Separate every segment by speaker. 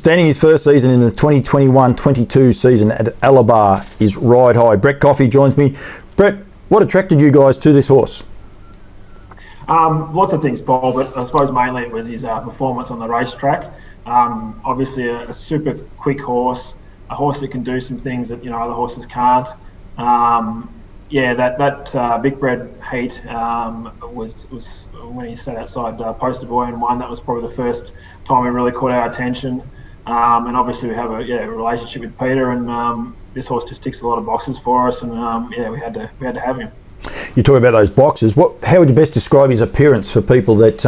Speaker 1: Standing his first season in the 2021-22 season at Alabar is Ride High. Brett Coffey joins me. Brett, what attracted you guys to this horse?
Speaker 2: Lots of things, Paul, but I suppose mainly it was his performance on the racetrack. Obviously a super quick horse, a horse that can do some things that other horses can't. That big bred heat was when he sat outside Poster Boy and won. That was probably the first time we really caught our attention. And obviously we have a relationship with Peter, and this horse just ticks a lot of boxes for us, and we had to have him.
Speaker 1: You talk about those boxes. How would you best describe his appearance for people that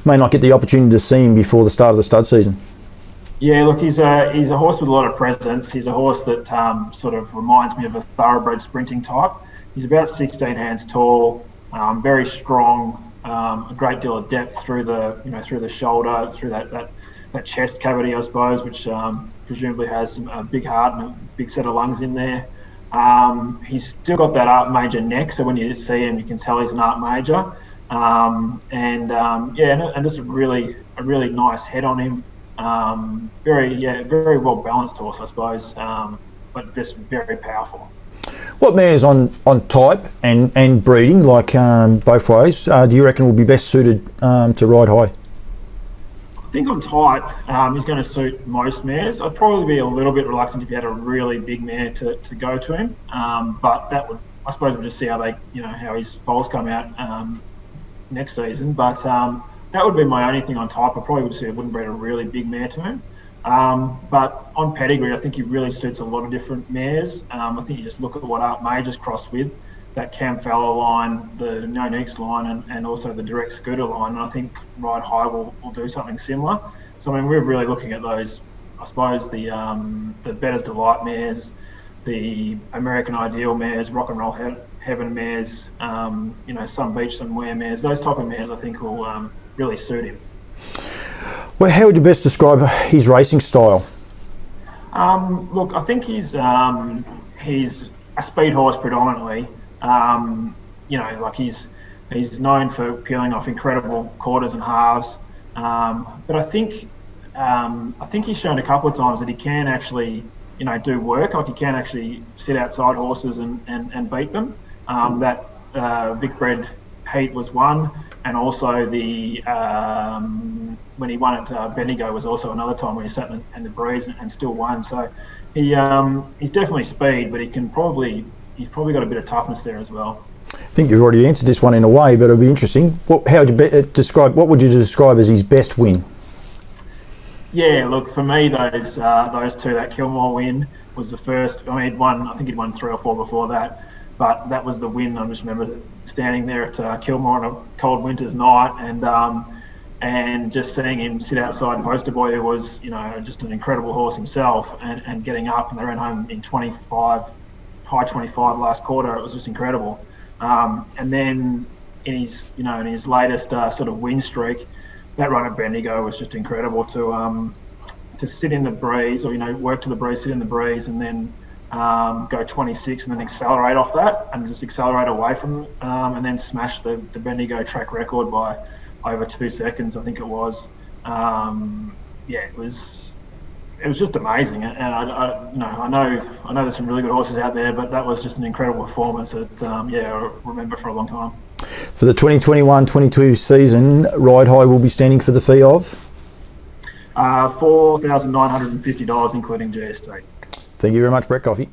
Speaker 1: may not get the opportunity to see him before the start of the stud season?
Speaker 2: Yeah, look, he's a horse with a lot of presence. He's a horse that sort of reminds me of a thoroughbred sprinting type. He's about 16 hands tall, very strong, a great deal of depth through the shoulder, through that chest cavity, I suppose, which presumably has a big heart and a big set of lungs in there. He's still got that Art Major neck, so when you see him, you can tell he's an Art Major. And just a really nice head on him. Very well balanced horse, I suppose, but just very powerful.
Speaker 1: What mares on type and breeding, like both ways, do you reckon will be best suited to Ride High?
Speaker 2: I think on type, he's going to suit most mares. I'd probably be a little bit reluctant if you had a really big mare to go to him, but that would, I suppose, we'll just see how his foals come out next season. But that would be my only thing on type. I probably would say I wouldn't breed a really big mare to him. But on pedigree, I think he really suits a lot of different mares. I think you just look at what Art Major's crossed with, that Campbell line, the No Neeks line, and also the Direct Scooter line. And I think Ride High will do something similar. So I mean, we're really looking at those, I suppose, the Bettor's Delight mares, the American Ideal mares, Rock and Roll Heaven mares, some Beach, some Wear mares. Those type of mares I think will really suit him.
Speaker 1: Well, how would you best describe his racing style?
Speaker 2: Look, I think he's a speed horse predominantly. He's known for peeling off incredible quarters and halves. But I think he's shown a couple of times that he can actually, do work. Like he can actually sit outside horses and beat them. That big bred heat was one. And also when he won at Bendigo was also another time when he sat in the breeze and still won. So he's definitely speed, but he's probably got a bit of toughness there as well.
Speaker 1: I think you've already answered this one in a way, but it'll be interesting. What would you describe as his best win?
Speaker 2: Yeah, look, for me, those two, that Kilmore win was the first. I mean, I think he'd won 3 or 4 before that. But that was the win. I just remember standing there at Kilmore on a cold winter's night and just seeing him sit outside Poster Boy, who was, just an incredible horse himself, and getting up, and they ran home in high 25 last quarter. It was just incredible. And then in his latest sort of win streak, that run at Bendigo was just incredible to sit in the breeze, or work to the breeze, sit in the breeze, and then go 26 and then accelerate off that and just accelerate away from and then smash the Bendigo track record by over 2 seconds, I think it was. It was just amazing, and I know there's some really good horses out there, but that was just an incredible performance that I'll remember for a long time.
Speaker 1: For the 2021-22 season, Ride High will be standing for the fee of
Speaker 2: $4,950, including GST.
Speaker 1: Thank you very much, Brett Coffey.